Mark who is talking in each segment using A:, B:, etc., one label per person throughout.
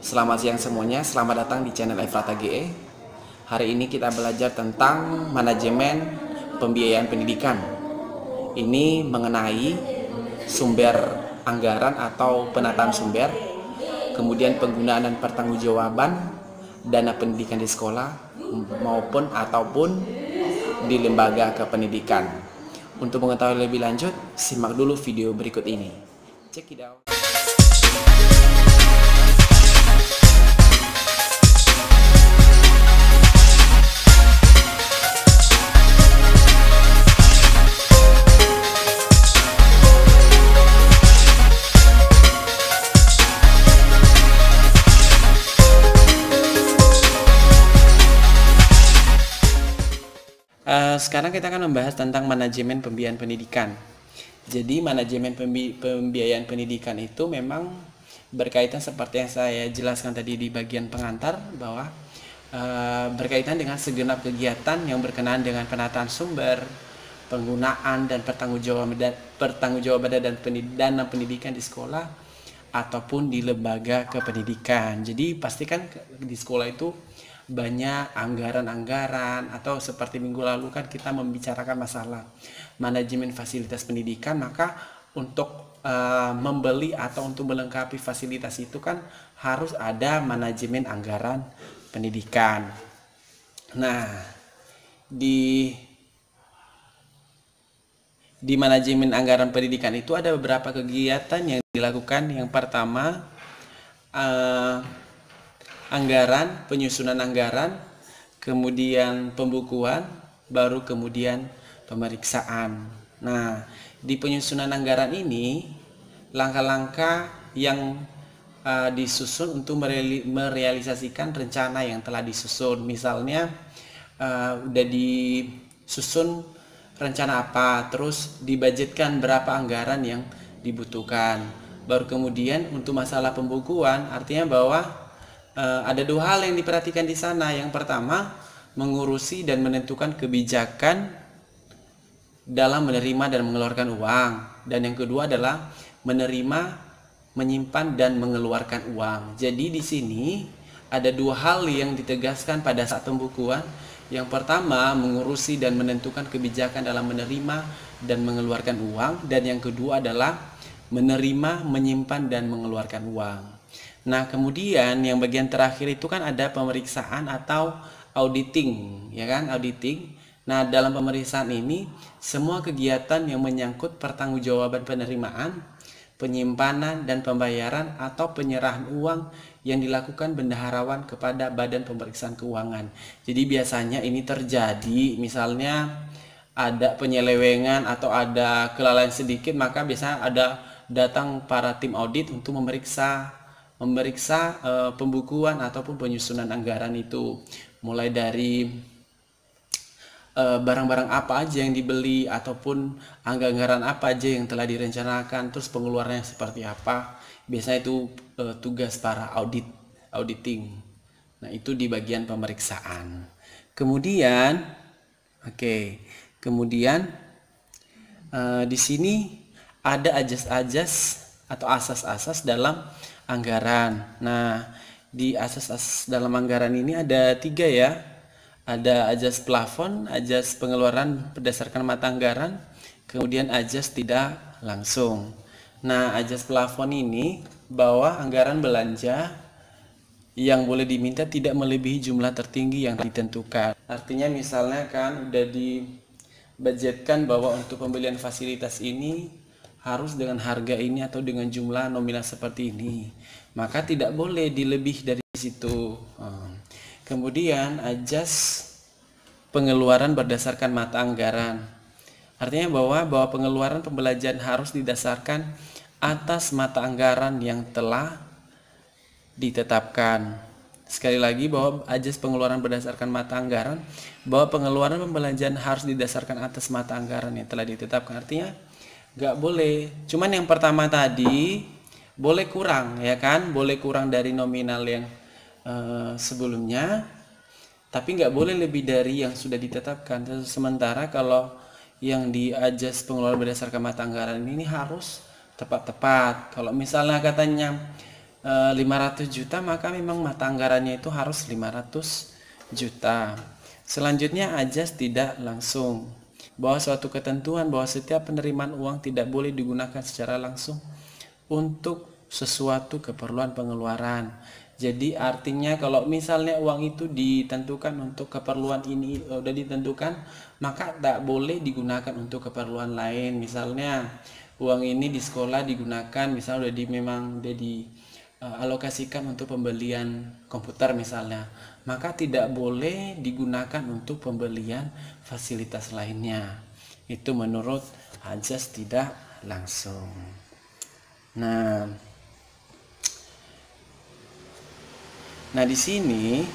A: Selamat siang semuanya, selamat datang di channel Efrata GE. Hari ini kita belajar tentang manajemen pembiayaan pendidikan. Ini mengenai sumber anggaran atau penataan sumber, kemudian penggunaan dan pertanggungjawaban dana pendidikan di sekolah ataupun di lembaga kependidikan. Untuk mengetahui lebih lanjut, simak dulu video berikut ini. Check it out. Sekarang kita akan membahas tentang manajemen pembiayaan pendidikan. Jadi manajemen pembiayaan pendidikan itu memang berkaitan seperti yang saya jelaskan tadi di bagian pengantar, bahwa berkaitan dengan segenap kegiatan yang berkenaan dengan penataan sumber, penggunaan dan pertanggungjawaban dana pendidikan di sekolah ataupun di lembaga kependidikan. Jadi pastikan di sekolah itu banyak anggaran-anggaran, atau seperti minggu lalu kan kita membicarakan masalah manajemen fasilitas pendidikan. Maka untuk membeli atau untuk melengkapi fasilitas itu kan harus ada manajemen anggaran pendidikan. Nah, di manajemen anggaran pendidikan itu ada beberapa kegiatan yang dilakukan. Yang pertama, anggaran, penyusunan anggaran, kemudian pembukuan, baru kemudian pemeriksaan. Nah, di penyusunan anggaran ini langkah-langkah yang disusun untuk merealisasikan rencana yang telah disusun. Misalnya udah disusun rencana apa, terus dibudgetkan berapa anggaran yang dibutuhkan. Baru kemudian untuk masalah pembukuan, artinya bahwa ada dua hal yang diperhatikan di sana. Yang pertama, mengurusi dan menentukan kebijakan dalam menerima dan mengeluarkan uang, dan yang kedua adalah menerima, menyimpan dan mengeluarkan uang. Jadi di sini ada dua hal yang ditegaskan pada saat pembukuan. Yang pertama, mengurusi dan menentukan kebijakan dalam menerima dan mengeluarkan uang, dan yang kedua adalah menerima, menyimpan dan mengeluarkan uang. Nah, kemudian yang bagian terakhir itu kan ada pemeriksaan atau auditing, ya kan, auditing. Nah, dalam pemeriksaan ini semua kegiatan yang menyangkut pertanggungjawaban penerimaan, penyimpanan dan pembayaran atau penyerahan uang yang dilakukan bendaharawan kepada Badan Pemeriksaan Keuangan. Jadi biasanya ini terjadi, misalnya ada penyelewengan atau ada kelalaian sedikit, maka biasanya ada datang para tim audit untuk memeriksa pembukuan ataupun penyusunan anggaran itu, mulai dari barang-barang apa aja yang dibeli ataupun anggaran apa aja yang telah direncanakan, terus pengeluarannya seperti apa. Biasanya itu tugas para auditing. Nah, itu di bagian pemeriksaan. Kemudian di sini ada ajas-ajas atau asas-asas dalam anggaran. Nah, di asas-asas dalam anggaran ini ada 3 ya. Ada ajas plafon, ajas pengeluaran berdasarkan mata anggaran, kemudian ajas tidak langsung. Nah, ajas plafon ini bahwa anggaran belanja yang boleh diminta tidak melebihi jumlah tertinggi yang ditentukan. Artinya misalnya kan udah dibudgetkan bahwa untuk pembelian fasilitas ini harus dengan harga ini atau dengan jumlah nominal seperti ini, maka tidak boleh dilebih dari situ. Kemudian ajas pengeluaran berdasarkan mata anggaran, artinya bahwa pengeluaran pembelanjaan harus didasarkan atas mata anggaran yang telah ditetapkan. Sekali lagi, bahwa ajas pengeluaran berdasarkan mata anggaran, bahwa pengeluaran pembelanjaan harus didasarkan atas mata anggaran yang telah ditetapkan. Artinya nggak boleh, cuman yang pertama tadi boleh kurang, ya kan, boleh kurang dari nominal yang sebelumnya, tapi nggak boleh lebih dari yang sudah ditetapkan. Sementara kalau yang di ajas pengeluaran berdasarkan mata anggaran ini harus tepat-tepat. Kalau misalnya katanya 500 juta, maka memang mata anggarannya itu harus 500 juta. Selanjutnya ajas tidak langsung, bahwa suatu ketentuan bahwa setiap penerimaan uang tidak boleh digunakan secara langsung untuk sesuatu keperluan pengeluaran. Jadi artinya kalau misalnya uang itu ditentukan untuk keperluan ini udah ditentukan, maka tak boleh digunakan untuk keperluan lain. Misalnya uang ini di sekolah digunakan, misalnya memang udah dialokasikan untuk pembelian komputer misalnya, maka tidak boleh digunakan untuk pembelian fasilitas lainnya. Itu menurut ajas tidak langsung. Nah, di sini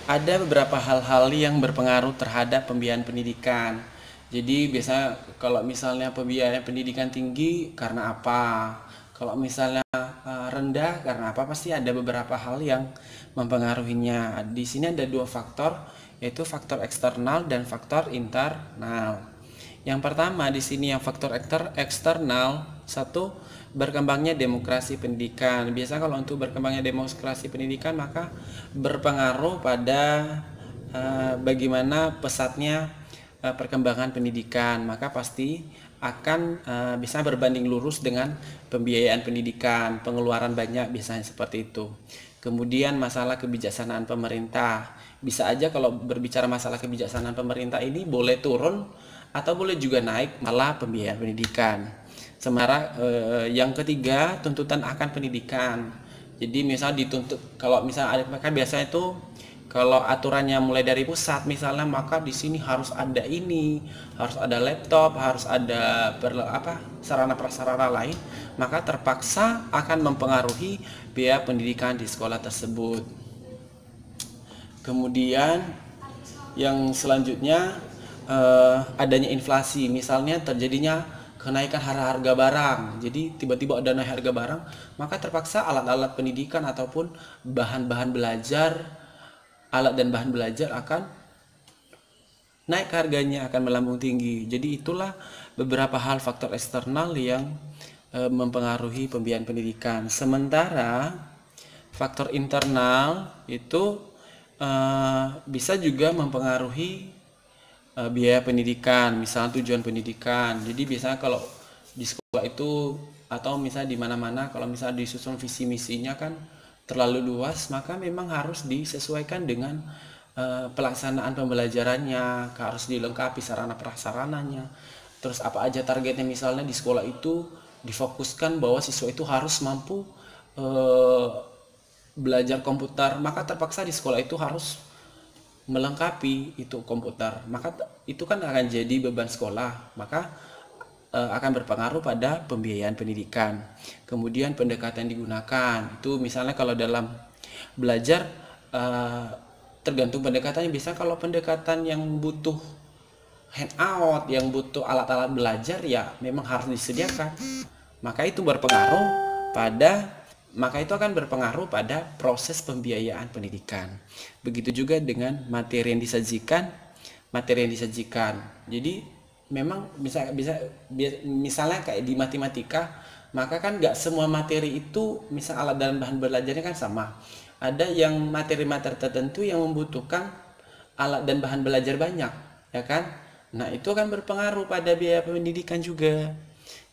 A: ada beberapa hal-hal yang berpengaruh terhadap pembiayaan pendidikan. Jadi biasanya kalau misalnya pembiayaan pendidikan tinggi karena apa? Kalau misalnya rendah karena apa? Pasti ada beberapa hal yang mempengaruhinya. Di sini ada dua faktor, yaitu faktor eksternal dan faktor internal. Yang pertama di sini yang faktor eksternal, satu, berkembangnya demokrasi pendidikan. Biasanya kalau untuk berkembangnya demokrasi pendidikan maka berpengaruh pada bagaimana pesatnya perkembangan pendidikan, maka pasti akan bisa berbanding lurus dengan pembiayaan pendidikan, pengeluaran banyak biasanya seperti itu. Kemudian masalah kebijaksanaan pemerintah, bisa aja kalau berbicara masalah kebijaksanaan pemerintah ini boleh turun atau boleh juga naik malah pembiayaan pendidikan. Sementara yang ketiga, tuntutan akan pendidikan. Jadi misalnya dituntut, kalau misalnya ada kan biasanya itu kalau aturannya mulai dari pusat misalnya, maka di sini harus ada ini, harus ada laptop, harus ada sarana prasarana lain, maka terpaksa akan mempengaruhi biaya pendidikan di sekolah tersebut. Kemudian yang selanjutnya adanya inflasi, misalnya terjadinya kenaikan harga barang. Jadi tiba-tiba ada naik harga barang, maka terpaksa alat-alat pendidikan ataupun bahan-bahan belajar, alat dan bahan belajar akan naik harganya, akan melambung tinggi. Jadi itulah beberapa hal faktor eksternal yang mempengaruhi pembiayaan pendidikan. Sementara faktor internal itu bisa juga mempengaruhi biaya pendidikan, misalnya tujuan pendidikan. Jadi biasanya kalau di sekolah itu atau misalnya di mana-mana, kalau misalnya disusun visi misinya kan terlalu luas, maka memang harus disesuaikan dengan pelaksanaan pembelajarannya, harus dilengkapi sarana prasarananya. Terus apa aja targetnya, misalnya di sekolah itu difokuskan bahwa siswa itu harus mampu belajar komputer, maka terpaksa di sekolah itu harus melengkapi itu komputer, maka itu kan akan jadi beban sekolah, maka akan berpengaruh pada pembiayaan pendidikan. Kemudian pendekatan digunakan, itu misalnya kalau dalam belajar tergantung pendekatannya. Biasanya kalau pendekatan yang butuh handout, yang butuh alat-alat belajar, ya memang harus disediakan, maka itu akan berpengaruh pada proses pembiayaan pendidikan. Begitu juga dengan materi yang disajikan. Jadi memang misalnya kayak di matematika, maka kan nggak semua materi itu misal alat dan bahan belajarnya kan sama. Ada yang materi-materi tertentu yang membutuhkan alat dan bahan belajar banyak, ya kan? Nah, itu akan berpengaruh pada biaya pendidikan juga.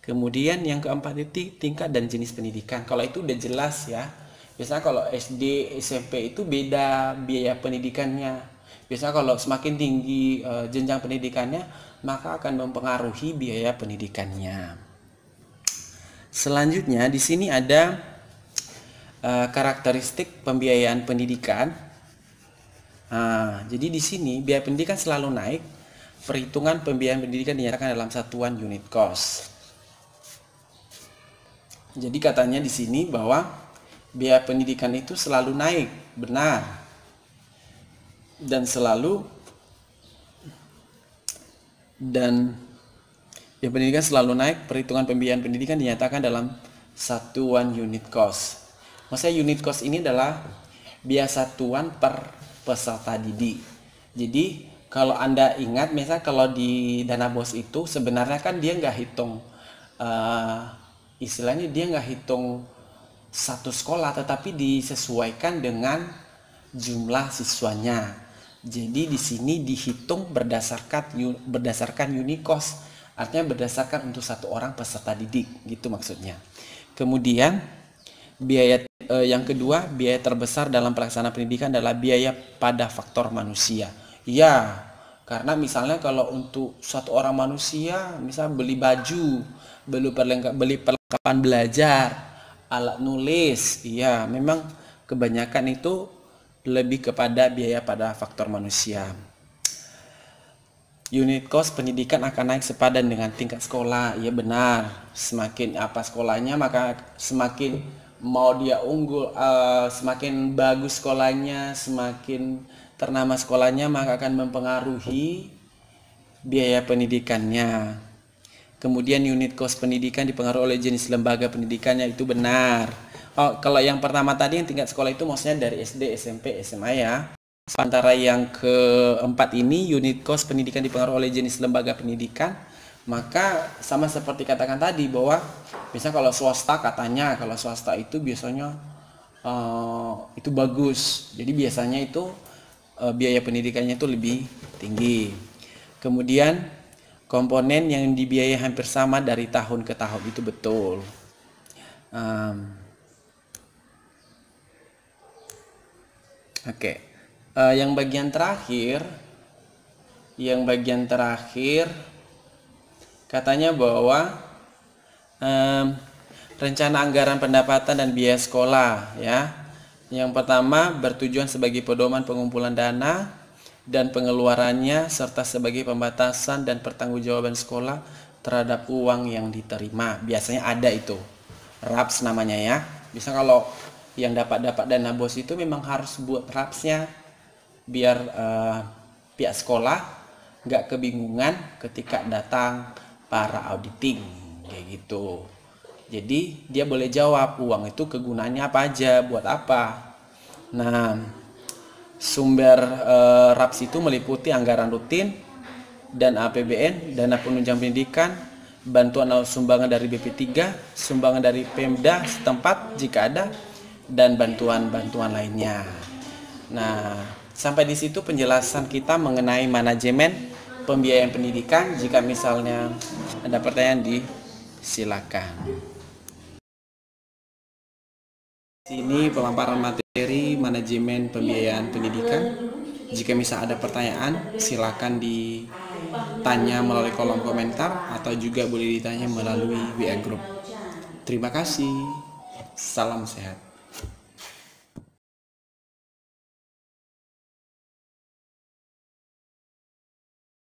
A: Kemudian yang keempat itu tingkat dan jenis pendidikan. Kalau itu udah jelas ya. Biasanya kalau SD, SMP itu beda biaya pendidikannya. Biasanya kalau semakin tinggi jenjang pendidikannya, maka akan mempengaruhi biaya pendidikannya. Selanjutnya di sini ada karakteristik pembiayaan pendidikan. Jadi di sini biaya pendidikan selalu naik. Perhitungan pembiayaan pendidikan dinyatakan dalam satuan unit cost. Jadi katanya di sini bahwa biaya pendidikan itu selalu naik, benar. Dan biaya pendidikan selalu naik, perhitungan pembiayaan pendidikan dinyatakan dalam satuan unit cost. Maksudnya unit cost ini adalah biaya satuan per peserta didik. Jadi kalau Anda ingat, misalnya kalau di dana BOS itu sebenarnya kan dia nggak hitung istilahnya dia nggak hitung satu sekolah, tetapi disesuaikan dengan jumlah siswanya. Jadi di sini dihitung berdasarkan unit cost, artinya berdasarkan untuk satu orang peserta didik, gitu maksudnya. Kemudian biaya yang kedua, biaya terbesar dalam pelaksanaan pendidikan adalah biaya pada faktor manusia. Ya, karena misalnya kalau untuk satu orang manusia, misal beli baju, beli perlengkapan belajar, alat nulis, iya memang kebanyakan itu lebih kepada biaya pada faktor manusia. Unit cost pendidikan akan naik sepadan dengan tingkat sekolah, iya benar. Semakin apa sekolahnya, maka semakin mau dia unggul, semakin bagus sekolahnya, semakin ternama sekolahnya, maka akan mempengaruhi biaya pendidikannya. Kemudian unit cost pendidikan dipengaruhi oleh jenis lembaga pendidikannya, itu benar. Kalau yang pertama tadi yang tingkat sekolah itu maksudnya dari SD, SMP, SMA ya. Sementara yang keempat ini unit cost pendidikan dipengaruhi oleh jenis lembaga pendidikan, maka sama seperti katakan tadi bahwa misalnya kalau swasta, katanya kalau swasta itu biasanya itu bagus, jadi biasanya itu biaya pendidikannya itu lebih tinggi. Kemudian komponen yang dibiayai hampir sama dari tahun ke tahun, itu betul. Oke. Yang bagian terakhir katanya bahwa rencana anggaran pendapatan dan biaya sekolah ya. Yang pertama bertujuan sebagai pedoman pengumpulan dana dan pengeluarannya serta sebagai pembatasan dan pertanggungjawaban sekolah terhadap uang yang diterima. Biasanya ada itu RAPS namanya ya. Bisa kalau yang dapat dana bos itu memang harus buat RAPS-nya biar pihak sekolah nggak kebingungan ketika datang para auditing kayak gitu. Jadi dia boleh jawab uang itu kegunaannya apa aja, buat apa. Nah, sumber RAPS itu meliputi anggaran rutin dan APBN, dana penunjang pendidikan, bantuan atau sumbangan dari BP3, sumbangan dari Pemda setempat jika ada, dan bantuan-bantuan lainnya. Nah, sampai di situ penjelasan kita mengenai manajemen pembiayaan pendidikan. Jika misalnya ada pertanyaan, silakan. Ini pemaparan materi manajemen pembiayaan pendidikan. Jika misal ada pertanyaan, silakan ditanya melalui kolom komentar atau juga boleh ditanya melalui WA Group. Terima kasih. Salam sehat.